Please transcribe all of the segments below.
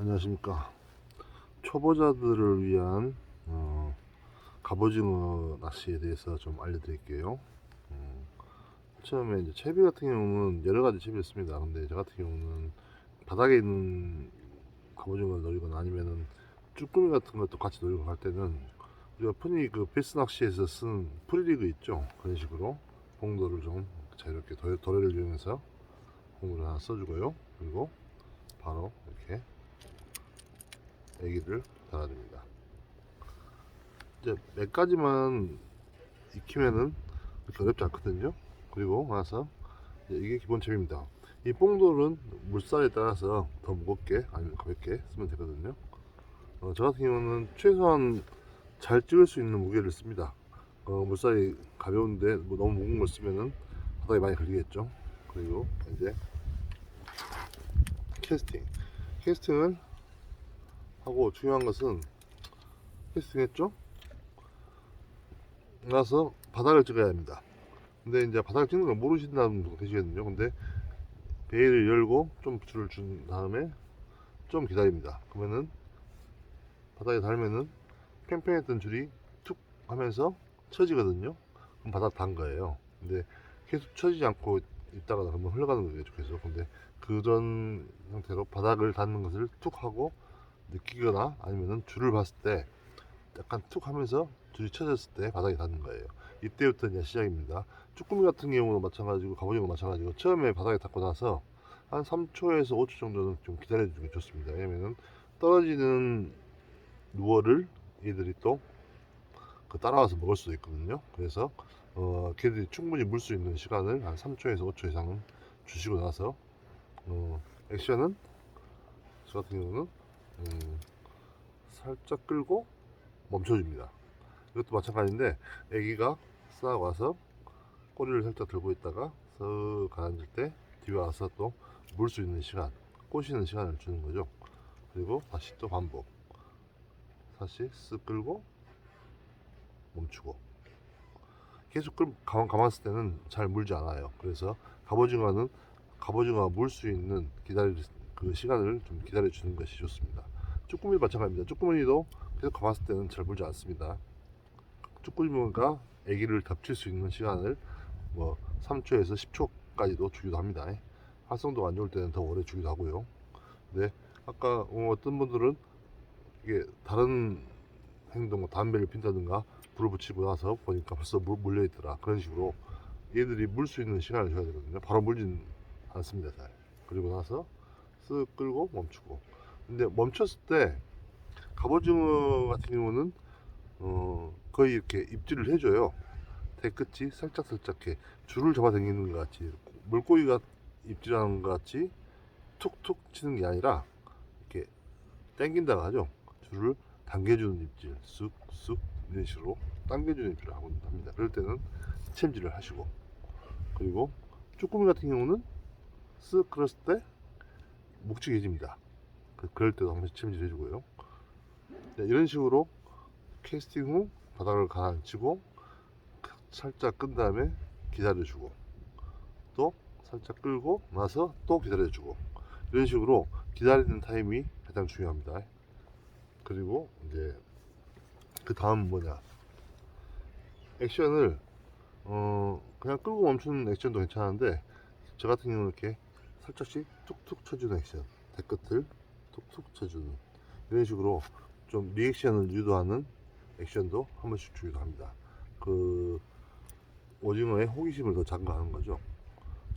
안녕하십니까. 초보자들을 위한 갑오징어 낚시에 대해서 좀 알려드릴게요. 처음에 이제 채비 같은 경우는 여러 가지 채비를 씁니다. 근데 저 같은 경우는 바닥에 있는 갑오징어를 노리거나 아니면은 쭈꾸미 같은 것도 같이 노리고 할 때는 우리가 흔히 그 베스 낚시에서 쓰는 프리리그 있죠. 그런 식으로 봉도를 좀 자유롭게 도래를 이용해서 봉도를 하나 써주고요. 그리고 바로 이렇게 애기를 달아줍니다. 이제 몇 가지만 익히면은 그렇게 어렵지 않거든요. 그리고 나서 이게 기본 잽입니다. 이 뽕돌은 물살에 따라서 더 무겁게 아니면 가볍게 쓰면 되거든요. 저 같은 경우는 최소한 잘 찍을 수 있는 무게를 씁니다. 물살이 가벼운데 뭐 너무 무거운 걸 쓰면은 바닥에 많이 걸리겠죠. 그리고 이제 캐스팅을 하고 중요한 것은 캐스팅했죠. 나서 바닥을 찍어야 합니다. 근데 이제 바닥을 찍는 걸 모르신다는 분 계시거든요. 근데 베일을 열고 좀 줄을 준 다음에 좀 기다립니다. 그러면은 바닥에 닿으면은 팽팽했던 줄이 툭 하면서 쳐지거든요. 그럼 바닥 닿은 거예요. 근데 계속 쳐지지 않고 있다가 한번 흘러가는 거겠죠, 계속. 근데 그런 상태로 바닥을 닿는 것을 툭 하고 느끼거나 아니면은 줄을 봤을 때 약간 툭 하면서 줄이 쳐졌을 때 바닥에 닿는 거예요. 이때부터 이제 시작입니다. 쭈꾸미 같은 경우도 마찬가지고 갑오징어 마찬가지고 처음에 바닥에 닿고 나서 한 3초에서 5초 정도는 좀 기다려주는 게 좋습니다. 왜냐면은 떨어지는 루어를 얘들이 또 따라와서 먹을 수도 있거든요. 그래서 걔들이 충분히 물 수 있는 시간을 한 3초에서 5초 이상은 주시고 나서 액션은 저 같은 경우는 살짝 끌고 멈춰줍니다. 이것도 마찬가지인데 애기가 싹 와서 꼬리를 살짝 들고 있다가 쓱 가라앉을 때 뒤에 와서 또 물 수 있는 시간, 꼬시는 시간을 주는 거죠. 그리고 다시 또 반복. 다시 쓱 끌고 멈추고. 계속 감았을 때는 잘 물지 않아요. 그래서 갑오징어가 물 수 있는 기다릴 그 시간을 좀 기다려 주는 것이 좋습니다. 쭈꾸미 마찬가지입니다. 쭈꾸미도 계속 감았을 때는 잘 물지 않습니다. 쭈꾸미가 애기를 덮칠 수 있는 시간을 뭐 3초에서 10초까지도 주기도 합니다. 활성도가 안 좋을 때는 더 오래 주기도 하고요. 근데 아까 어떤 분들은 이게 다른 행동, 뭐 담배를 핀다든가 불을 붙이고 나서 보니까 벌써 물려 있더라. 그런 식으로 얘들이 물 수 있는 시간을 줘야 되거든요. 바로 물진 않습니다. 잘. 그리고 나서 쓱 끌고 멈추고. 근데 멈췄을 때 갑오징어 같은 경우는 거의 이렇게 입질을 해줘요. 대끝이 살짝살짝 이렇게 줄을 잡아당기는 것 같이 물고기가 입질하는 것 같이 툭툭 치는 게 아니라 이렇게 당긴다고 하죠. 줄을 당겨주는 입질, 쑥쑥 이런 식으로 당겨주는 입질을 하고 합니다. 그럴 때는 챔질을 하시고, 그리고 쭈꾸미 같은 경우는 쓱 끌었을 때 묵직해집니다. 그럴 때도 한 번씩 챔질 해주고요. 이런 식으로 캐스팅 후 바닥을 가라앉히고 살짝 끈 다음에 기다려주고 또 살짝 끌고 나서 또 기다려주고 이런 식으로 기다리는 타임이 가장 중요합니다. 그리고 이제 그 다음 뭐냐, 액션을 그냥 끌고 멈추는 액션도 괜찮은데 저 같은 경우는 이렇게 살짝씩 툭툭 쳐주는 액션, 대끝을 툭툭 쳐주는 이런 식으로 좀 리액션을 유도하는 액션도 한 번씩 주기도 합니다. 그 오징어의 호기심을 더 자극하는 거죠.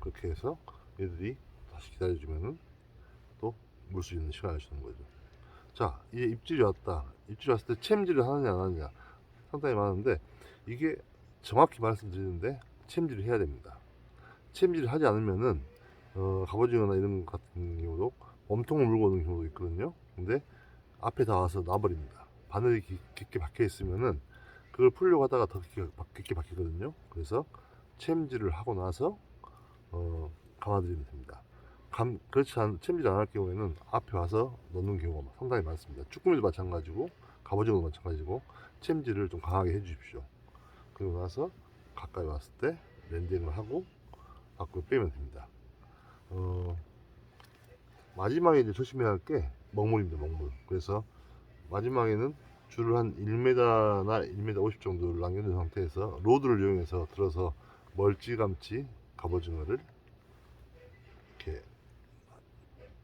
그렇게 해서 얘들이 다시 기다려주면은 또 물 수 있는 시간을 주는 거죠. 자, 이제 입질이 왔다. 입질이 왔을 때 챔질을 하느냐 안 하느냐 상당히 많은데 이게 정확히 말씀드리는데 챔질을 해야 됩니다. 챔질을 하지 않으면은 갑오징어나 이런 것 같은 경우도 몸통을 물고 오는 경우도 있거든요. 근데 앞에 다 와서 놔버립니다. 바늘이 깊게 박혀 있으면은 그걸 풀려고 하다가 더 깊게 박히거든요. 그래서 챔질을 하고 나서 감아드리면 됩니다. 그렇지 않은 챔질 안 할 경우에는 앞에 와서 넣는 경우가 상당히 많습니다. 쭈꾸미도 마찬가지고 갑오징어도 마찬가지고 챔질을 좀 강하게 해주십시오. 그리고 나서 가까이 왔을 때 랜딩을 하고 밖으로 빼면 됩니다. 마지막에 이제 조심해야 할 게 먹물입니다, 먹물. 그래서 마지막에는 줄을 한 1m나 1m 50 정도를 남겨둔 상태에서 로드를 이용해서 들어서 멀찌감치 갑오징어를 이렇게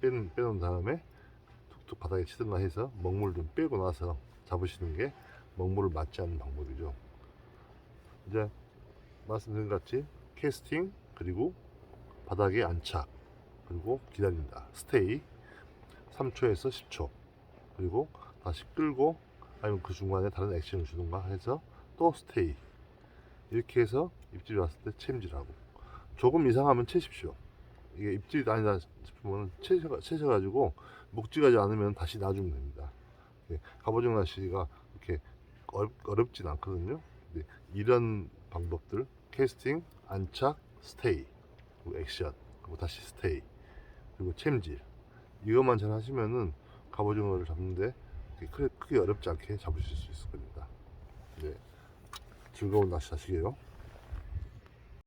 빼놓은 다음에 툭툭 바닥에 치든가 해서 먹물을 좀 빼고 나서 잡으시는 게 먹물을 맞지 않는 방법이죠. 이제 말씀드린 것 같이 캐스팅, 그리고 바닥에 안착, 그리고 기다린다, 스테이 3초에서 10초, 그리고 다시 끌고 아니면 그 중간에 다른 액션을 주든가 해서 또 스테이, 이렇게 해서 입질이 왔을 때 챔질하고, 조금 이상하면 채십시오. 이게 입질이 아니다 싶으면 채셔가지고 묵직하지 않으면 다시 놔주면 됩니다. 갑오징어 낚시가 이렇게 어렵진 않거든요. 이런 방법들, 캐스팅, 안착, 스테이, 그리고 액션, 그리고 다시 스테이, 그리고 챔질, 이것만 잘 하시면은 갑오징어를 잡는데 크게 어렵지 않게 잡으실 수 있을 겁니다. 네, 즐거운 낚시 하시게요.